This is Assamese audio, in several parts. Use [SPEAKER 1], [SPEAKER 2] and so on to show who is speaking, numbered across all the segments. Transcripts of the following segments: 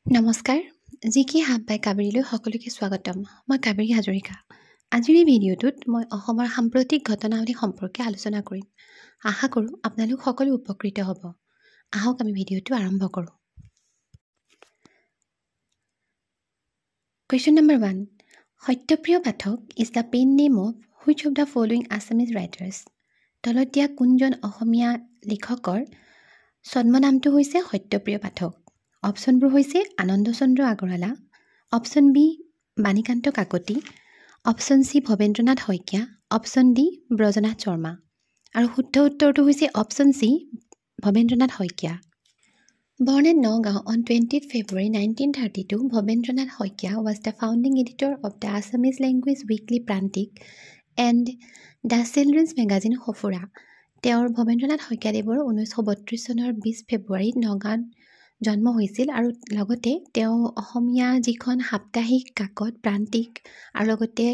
[SPEAKER 1] নমস্কাৰ জিকে হাব বাই কাবেৰীলৈ সকলোকে স্বাগতম। মই কাবেৰী হাজৰিকা। আজিৰ এই ভিডিঅ'টোত মই অসমৰ সাম্প্ৰতিক ঘটনাৱলী সম্পৰ্কে আলোচনা কৰিম। আশা কৰোঁ আপোনালোক সকলো উপকৃত হ'ব। আহক আমি ভিডিঅ'টো আৰম্ভ কৰোঁ। Question number 1, Satyapriya Pathak is the pen name of which of the following Assamese writers? তলত দিয়া কোনজন অসমীয়া লিখকৰ ছদ্মনামটো হৈছে সত্যপ্ৰিয় পাঠক? অপশ্যনবোৰ হৈছে Anand Chandra Agarwala, option B Banikanta Kakati, option C Bhabendranath Saikia, option D Brajanath Sharma. আৰু শুদ্ধ উত্তৰটো হৈছে option C Bhabendranath Saikia. Born in Nagaon on 20th February 1932, Bhavendranath Hoikia was the founding editor of the Assamese language weekly Prantik and the children's magazine Hofura. তেওঁৰ ভৱেন্দ্ৰনাথ শইকীয়াদেৱৰ 1932 চনৰ 20 ফেব্ৰুৱাৰীত নগাঁৱত জন্ম হৈছিল আৰু লগতে তেওঁ অসমীয়া যিখন সাপ্তাহিক কাকত প্ৰান্তিক আৰু লগতে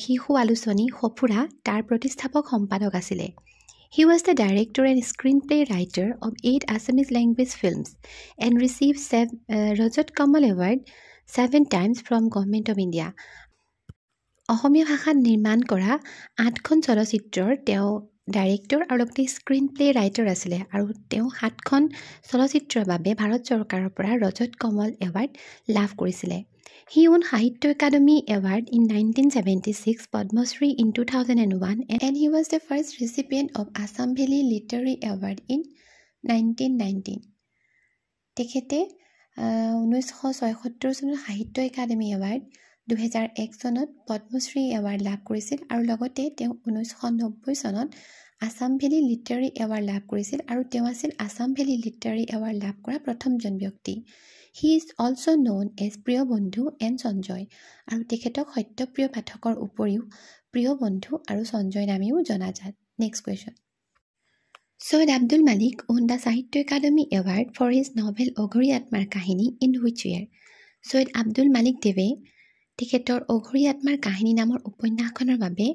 [SPEAKER 1] শিশু আলোচনী সফুৰা তাৰ প্ৰতিষ্ঠাপক সম্পাদক আছিলে। He was the director and screenplay writer of 8 Assamese language films and received Rajat Kamal Award 7 times from Government of India. অসমীয়া ভাষাত নিৰ্মাণ কৰা 8খন চলচ্চিত্ৰৰ তেওঁ ডাইৰেক্টৰ আৰু লগতে স্ক্ৰীনপ্লে ৰাইটাৰ আছিলে আৰু তেওঁ 7খন চলচ্চিত্ৰৰ বাবে ভাৰত চৰকাৰৰ পৰা ৰজত কমল এৱাৰ্ড লাভ কৰিছিলে। He won Sahitya Akademi Award in 1976, Padma Shri in 2001, and he was the first recipient of Assam Valley Literary Award in 1919. তেখেতে 1976 চনত সাহিত্য একাডেমী এৱাৰ্ড, 2001 চনত পদ্মশ্ৰী এৱাৰ্ড লাভ কৰিছিল আৰু লগতে তেওঁ 1990 চনত আছাম ভেলী লিটাৰী এৱাৰ্ড লাভ কৰিছিল আৰু তেওঁ আছিল আছাম ভেলী লিটাৰী এৱাৰ্ড লাভ কৰা প্ৰথমজন ব্যক্তি। He is also' known as প্ৰিয় বন্ধু এণ্ড সঞ্জয়, আৰু তেখেতক সত্যপ্ৰিয় পাঠকৰ উপৰিও প্ৰিয় বন্ধু আৰু সঞ্জয় নামেও জনাজাত। Next question. Syed Abdul Malik won the Sahitya Akademi Award for his novel অঘৰী আত্মাৰ কাহিনী in which year? Syed Abdul Malik দেৱে তেখেতৰ অঘৰী আত্মাৰ কাহিনী নামৰ উপন্যাসখনৰ বাবে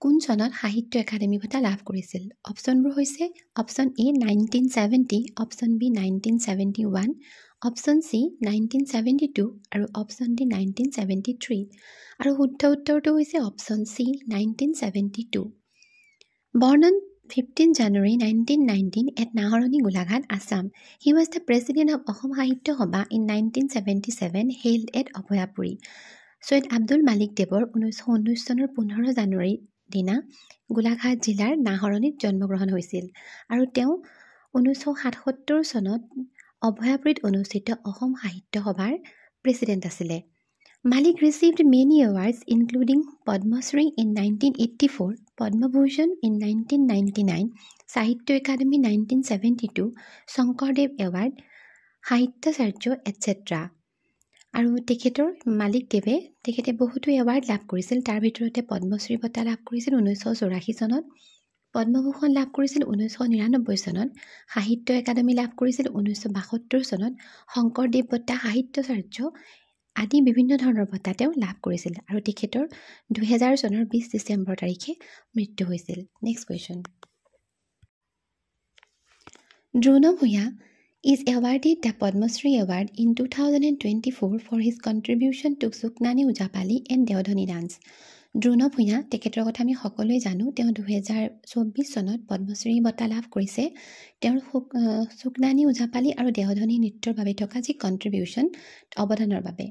[SPEAKER 1] কোন চনত সাহিত্য একাডেমী বঁটা লাভ কৰিছিল? অপশ্যনবোৰ হৈছে option A 1970, option B 1971, option C 1972 আৰু অপশ্যন ডি 1973। আৰু শুদ্ধ উত্তৰটো হৈছে option C 1972। Born on 15 January 1919 at Naharani, Golaghat, Assam, he was the president of Ahom Sahitya Sabha in 1977, held at Abhayapuri. Syed Abdul Malik দেৱৰ 1919 চনৰ 15 জানুৱাৰী দিনা গোলাঘাট জিলাৰ নাহৰণিত জন্মগ্ৰহণ হৈছিল আৰু তেওঁ 1977 চনত অভয়াপুৰীত অনুষ্ঠিত অসম সাহিত্য সভাৰ প্ৰেছিডেণ্ট আছিলে। Malik received many awards including Padma Shri in 1984, Padma Bhushan in 1999, Sahitya Akademi 1972, Shankardev Award, Sahitya etc. আৰু তেখেতৰ মালিক দেৱে তেখেতে বহুতো এৱাৰ্ড লাভ কৰিছিল। তাৰ ভিতৰতে পদ্মশ্ৰী বঁটা লাভ কৰিছিল 1984 চনত, পদ্মভূষণ লাভ কৰিছিল 1999 চনত, সাহিত্য একাডেমী লাভ কৰিছিল 1972 চনত, শংকৰদেৱ বঁটা, সাহিত্যাচাৰ্য আদি বিভিন্ন ধৰণৰ বঁটা তেওঁ লাভ কৰিছিল আৰু তেখেতৰ 2000 চনৰ 20 ডিচেম্বৰ তাৰিখে মৃত্যু হৈছিল। Next question. Drona Bhuyan is awarded the Padma Shri Award in 2024 for his contribution to Suknani Ujapali and Deodhani dance. Drona Bhuyan তেখেতৰ কথা আমি সকলোৱে জানো। তেওঁ 2024 চনত পদ্মশ্ৰী বঁটা লাভ কৰিছে তেওঁৰ সুকনানী উজাপালি আৰু দেওধনী নৃত্যৰ বাবে থকা যি কণ্ট্ৰিবিউশ্যন অৱদানৰ বাবে।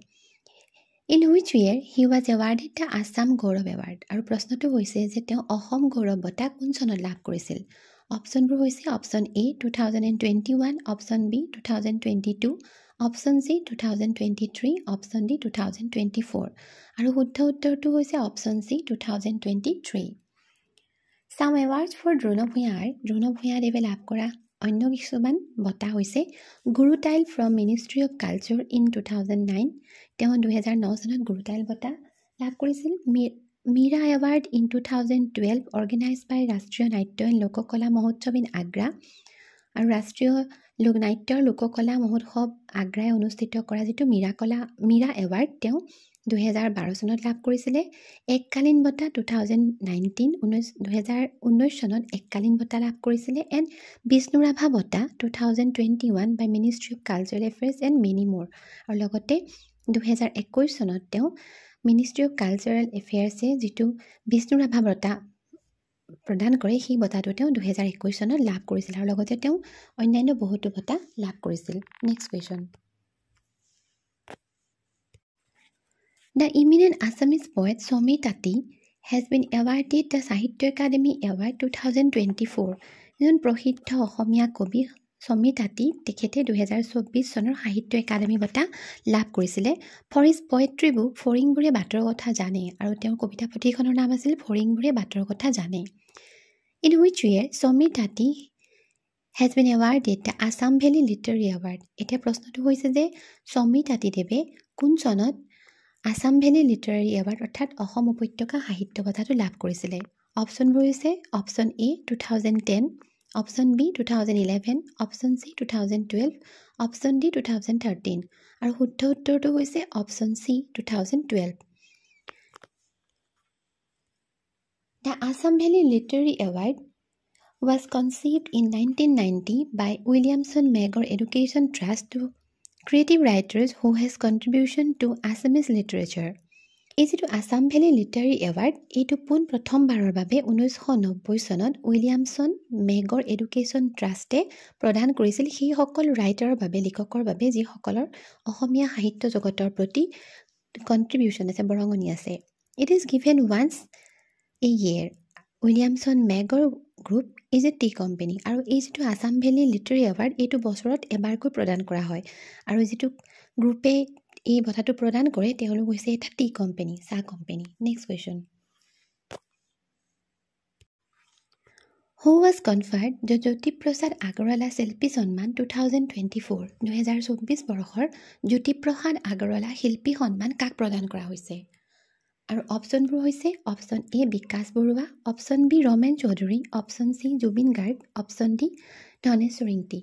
[SPEAKER 1] In which year he was awarded the Assam Gaurav award, আৰু প্ৰশ্নটো হৈছে যে তেওঁ অসম গৌৰৱ বঁটা কোন চনত লাভ কৰিছিল? অপশ্যনবোৰ হৈছে option A 2021, option B 2022, option C 2023, option D 2024। আৰু শুদ্ধ উত্তৰটো হৈছে option C 2023। Some awards for Drona ভূঞাৰ দ্ৰোণ ভূঞাদেৱে লাভ কৰা অন্য কিছুমান বঁটা হৈছে গুৰু tile from ministry of culture in 2009, তেওঁ 2009 চনত গুৰু টাইল বঁটা লাভ কৰিছিল। মীৰা এৱাৰ্ড ইন 2012 অৰ্গেনাইজ বাই ৰাষ্ট্ৰীয় নাট্য এণ্ড লোককলা মহোৎসৱ ইন আগ্ৰা, আৰু ৰাষ্ট্ৰীয় নাট্য লোককলা মহোৎসৱ আগ্ৰাই অনুষ্ঠিত কৰা যিটো মীৰা এৱাৰ্ড তেওঁ 2012 চনত লাভ কৰিছিলে। এককালীন বঁটা 2019 চনত এককালীন বঁটা লাভ কৰিছিলে। এণ্ড বিষ্ণু ৰাভা বঁটা 2021 by ministry of cultural affairs and many more. আৰু লগতে 2021 চনত তেওঁ মিনিষ্ট্ৰী অফ কালচাৰেল এফেয়াৰ্ছে যিটো বিষ্ণু ৰাভা বঁটা প্ৰদান কৰে সেই বঁটাটো তেওঁ 2021 চনত লাভ কৰিছিল। আৰু লগতে তেওঁ অন্যান্য বহুতো বঁটা লাভ কৰিছিল। Next question. The eminent Assamese poet Somi Tati has been awarded the Sahitya Academy Award 2024. এজন প্ৰসিদ্ধ অসমীয়া কবি Somi Tati তেখেতে 2024 চনৰ সাহিত্য একাডেমী বঁটা লাভ কৰিছিলে ফৰ হিজ পয়েট্ৰি বুক ফৰিংবোৰে বাটৰ কথা জানে। আৰু তেওঁৰ কবিতা পুথিখনৰ নাম আছিল ফৰিংবোৰে বাটৰ কথা জানে। In which year Somi Tati has been awarded the Assam Valley Literary Award? এতিয়া প্ৰশ্নটো হৈছে যে Somi Tati দেৱে কোন চনত আছাম ভেলী লিটাৰেৰী এৱাৰ্ড অৰ্থাৎ অসম উপত্যকা সাহিত্য বঁটাটো লাভ কৰিছিলে। অপশ্যনবোৰ হৈছে option A 2010, option B 2011, option C 2012, option D 2013 আৰু শুদ্ধ উত্তৰটো হৈছে option C 2012। The Assam Valley Literary Award was conceived in 1990 by Williamson Magor Education Trust to creative writers who has contribution to Assamese literature. এই যিটো আছাম ভেলী লিটাৰী এৱাৰ্ড এইটো প্ৰথমবাৰৰ বাবে 1990 চনত উইলিয়ামছন মেগৰ এডুকেশ্যন ট্ৰাষ্টে প্ৰদান কৰিছিল সেইসকল ৰাইটাৰৰ বাবে, লিখকৰ বাবে যিসকলৰ অসমীয়া সাহিত্য জগতৰ প্ৰতি কণ্ট্ৰিবিউশ্যন আছে, বৰঙণি আছে। It is given once a year. Williamson Magor group is a tea company. আৰু এই যিটো আছাম ভেলী লিটাৰী এৱাৰ্ড এইটো বছৰত এবাৰকৈ প্ৰদান কৰা হয়। আৰু যিটো গ্ৰুপে এই বঁটাটো প্ৰদান কৰে তেওঁলোক হৈছে এটা টি কোম্পানী, চাহ company. Next question. Who was conferred the Jyotiprasad Agarwala Shilpi Sanman 2024? 2024 বৰ্ষৰ জ্যোতিপ্ৰসাদ আগৰৱালা শিল্পী সন্মান কাক প্ৰদান কৰা হৈছে? আৰু অপশ্যনবোৰ হৈছে option A Bikash Baruah, option B Ramen Chaudhary, option C Zubeen Garg, option D Dhanesh Ringti.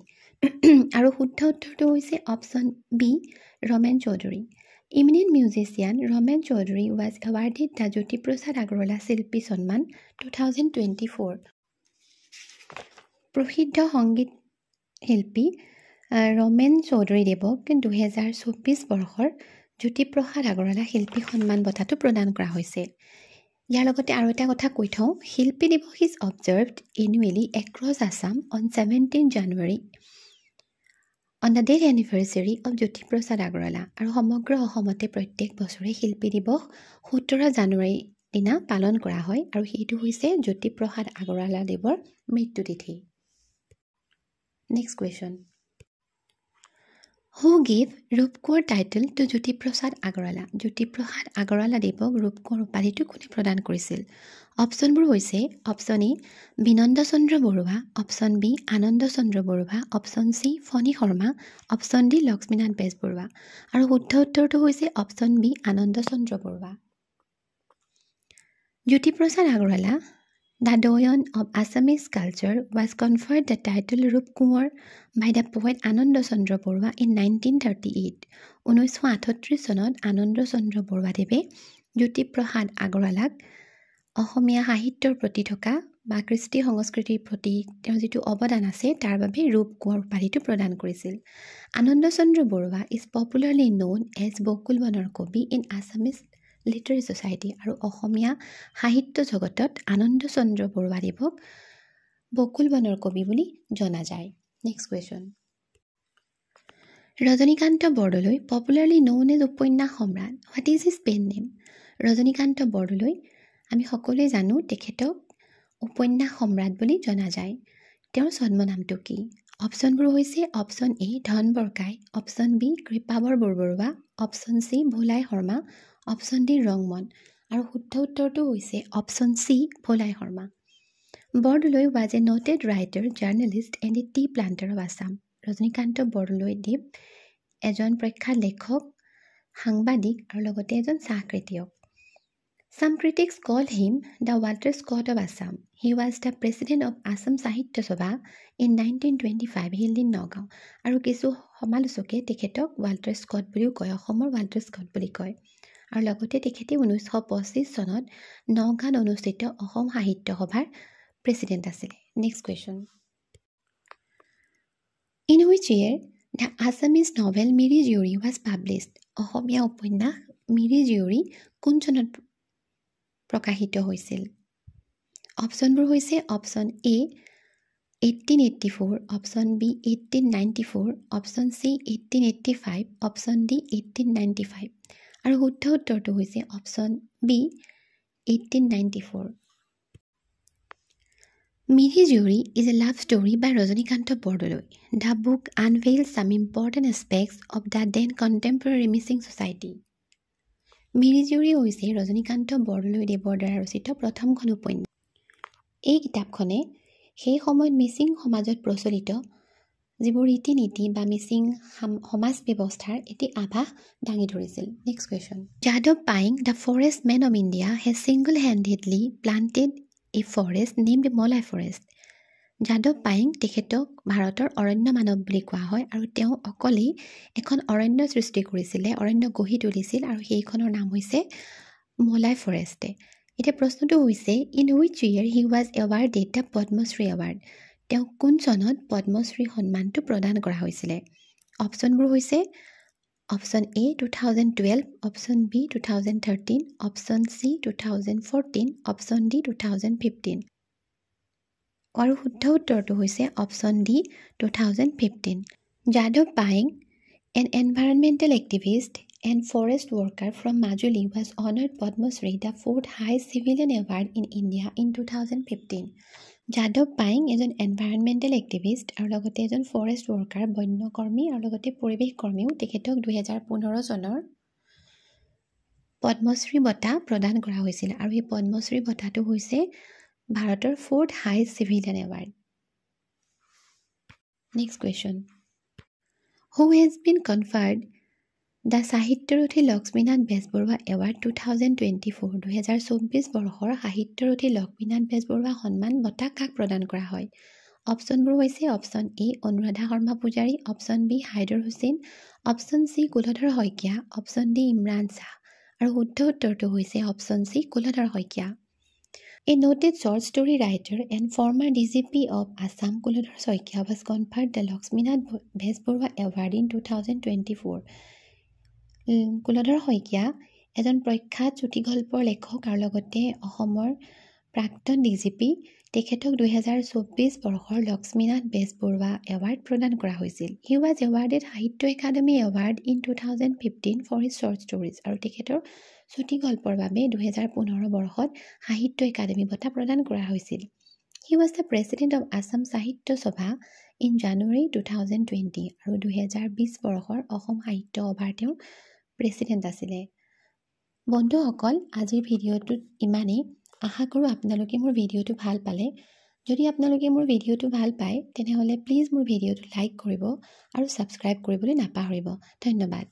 [SPEAKER 1] আৰু শুদ্ধ উত্তৰটো হৈছে option B Ramen Chaudhary. Eminent musician Ramen Chaudhary was awarded the Jyotiprasad Agarwala Shilpi Sanman 2024. প্ৰসিদ্ধ সংগীত শিল্পী ৰমেন চৌধুৰী দেৱক 2024 বৰ্ষৰ জ্যোতিপ্ৰসাদ আগৰৱালা শিল্পী সন্মান বঁটাটো প্ৰদান কৰা হৈছে। ইয়াৰ লগতে আৰু এটা কথা কৈ থওঁ, শিল্পী দিৱস is observed annually across Assam on 17 January on the death anniversary of Jyotiprasad Agarwala. আৰু সমগ্ৰ অসমতে প্ৰত্যেক বছৰে শিল্পী দিৱস 17 জানুৱাৰী দিনা পালন কৰা হয়। আৰু সেইটো হৈছে জ্যোতিপ্ৰসাদ আগৰৱালা দেৱৰ মৃত্যু তিথি। Next question. Who gave Rupkonwar title to Jyoti Prasad Agarwala? Jyoti Prasad Agarwala দেৱক ৰূপকোঁৱৰ উপাধিটো কোনে প্ৰদান কৰিছিল? অপশ্যনবোৰ হৈছে option A Binanda Chandra Barua, option B Ananda Chandra Barua, option C Phani Sarma, option D Lakshminath Bezbaroa. আৰু শুদ্ধ উত্তৰটো হৈছে option B Ananda Chandra Barua. Jyoti Prasad Agarwala The Doyen of Assamese culture was conferred the title Rup Kunwar by the poet Ananda Chandra Borua in 1938. 1938 চনত আনন্দ চন্দ্ৰ বৰুৱাদেৱে জ্যোতিপ্ৰসাদ আগৰৱালাক অসমীয়া সাহিত্যৰ প্ৰতি থকা বা কৃষ্টি সংস্কৃতিৰ প্ৰতি তেওঁৰ যিটো অৱদান আছে তাৰ বাবে ৰূপ কোঁৱৰ উপাধিটো প্ৰদান কৰিছিল। Anand Chandra Barua is popularly known as বকুল বনৰ কবি ইন আছামিজ লিটাৰী ছ'চাইটি। আৰু অসমীয়া সাহিত্য জগতত আনন্দ চন্দ্ৰ বৰুৱাদেৱক বকুল বনৰ কবি বুলি জনা যায়। Next question. Rajanikanta Bordoloi popularly known as Upanyas Samrat. What is his pen name? Rajanikanta Bordoloi আমি সকলোৱে জানো তেখেতক উপন্যাস সম্ৰাট বুলি জনা যায়। তেওঁৰ ছদ্মনামটো কি? অপশ্যনবোৰ হৈছে option A Dhan Borkai, option B Kripabar Borbarua, option C Bholai Sharma, option D Rangman. আৰু শুদ্ধ উত্তৰটো হৈছে option C Bholai Sharma. Bordoloi was a noted writer, journalist and a tea planter of Assam. Rajanikanta বৰদলৈদেৱ এজন প্ৰখ্যাত লেখক, সাংবাদিক আৰু লগতে এজন চাহ খেতিয়ক। Some critics call him the Walter Scott of Assam. He was the president of Assam Sahitya Sabha in 1925 held in Nagaon. আৰু কিছু সমালোচকে তেখেতক ৱাল্টাৰ স্কট বুলিও কয়, অসমৰ ৱাল্টাৰ স্কট বুলি কয়। আৰু লগতে তেখেতে 1925 চনত নগাঁৱত অনুষ্ঠিত অসম সাহিত্য সভাৰ প্ৰেচিডেণ্ট আছিলে। Next question, in which year the Assamese novel Miri Jiyori was published? অসমীয়া উপন্যাস মিৰি জীয়ৰী কোন চনত প্ৰকাশিত হৈছিল? অপশ্যনবোৰ হৈছে option A 1884, option B 1894, option C 1885, option D 1895 আৰু শুদ্ধ উত্তৰটো হৈছে option B 1894। Miri Jiyori is a love story by Rajnikanta Bordoloi. The book unveils some important aspects of the then contemporary missing society. Miri Jiyori হৈছে ৰজনীকান্ত বৰদলৈদেৱৰ দ্বাৰা ৰচিত প্ৰথমখন উপন্যাস। এই কিতাপখনে সেই সময়ত মিচিং সমাজত প্ৰচলিত যিবোৰ ৰীতি নীতি বা মিচিং সমাজ ব্যৱস্থাৰ এটি আভাস দাঙি ধৰিছিল। Next question, Yadav Payeng the forest man of India has single হেণ্ডেডলি planted A forest named malai forest. Yadav Payeng তেখেতক ভাৰতৰ অৰণ্য মানৱ বুলি কোৱা হয় আৰু তেওঁ অকলেই এখন অৰণ্য সৃষ্টি কৰিছিলে, অৰণ্য গঢ়ি তুলিছিল আৰু সেইখনৰ নাম হৈছে মলাই ফৰেষ্টে। এতিয়া প্ৰশ্নটো হৈছে in which year he was awarded the Padma Shri award? তেওঁক কোন চনত পদ্মশ্ৰী সন্মানটো প্ৰদান কৰা হৈছিলে? অপশ্যনবোৰ হৈছে option A 2012, option B 2013, option C 2014, option D 2015 আৰু শুদ্ধ উত্তৰটো হৈছে অপশ্যন ডি 2015। যাদৱ পায়েং an environmental activist and forest worker from Majuli was honored Padma Shri, the fourth highest civilian award in India in 2015. যাদৱ পায়েং এজন এনভাইৰনমেণ্টেল এক্টিভিষ্ট আৰু লগতে এজন ফৰেষ্ট ৱৰ্কাৰ, বন্যকৰ্মী আৰু লগতে পৰিৱেশ কৰ্মীও। তেখেতক 2015 চনৰ পদ্মশ্ৰী বঁটা প্ৰদান কৰা হৈছিল আৰু এই পদ্মশ্ৰী বঁটাটো হৈছে ভাৰতৰ fourth highest civilian award. Next question, who has been conferred the Sahityarathi Lakshminath Bezbaroa award 2024? 2024 বৰ্ষৰ সাহিত্যৰথী লক্ষ্মীনাথ বেজবৰুৱা সন্মান বঁটা কাক প্ৰদান কৰা হয়? অপশ্যনবোৰ হৈছে option A Anuradha Sharma Pujari, option B Haidar Hussain, option C Kuladhar Saikia, option D Imran Shah আৰু শুদ্ধ উত্তৰটো হৈছে option C Kuladhar Saikia. A noted short story writer and former DGP of Assam, Kulodhar Shaikia, was conferred the Lakshminath Bezbarua Award in 2024. Kuladhar Saikia এজন প্ৰখ্যাত চুটিগল্পৰ লেখক আৰু লগতে অসমৰ প্ৰাক্তন ডিজিপি। তেখেতক 2024 বৰ্ষৰ লক্ষ্মীনাথ বেজবৰুৱা এৱাৰ্ড প্ৰদান কৰা হৈছিল। He was awarded Sahitya Akademi award in 2015 for his short stories আৰু তেখেতৰ চুটিগল্পৰ বাবে 2015 বৰ্ষত সাহিত্য একাডেমী বঁটা প্ৰদান কৰা হৈছিল। He was the president of Assam সাহিত্য সভা ইন জানুৱাৰী 2020 আৰু 2020 বৰ্ষৰ অসম সাহিত্য সভাৰ তেওঁ প্ৰেচিডেণ্ট আছিলে। বন্ধুসকল, আজিৰ ভিডিঅ'টোত ইমানেই। আশা কৰোঁ আপোনালোকে মোৰ ভিডিঅ'টো ভাল পালে। যদি আপোনালোকে মোৰ ভিডিঅ'টো ভাল পায় তেনেহ'লে প্লিজ মোৰ ভিডিঅ'টো লাইক কৰিব আৰু ছাবস্ক্ৰাইব কৰিবলৈ নাপাহৰিব। ধন্যবাদ।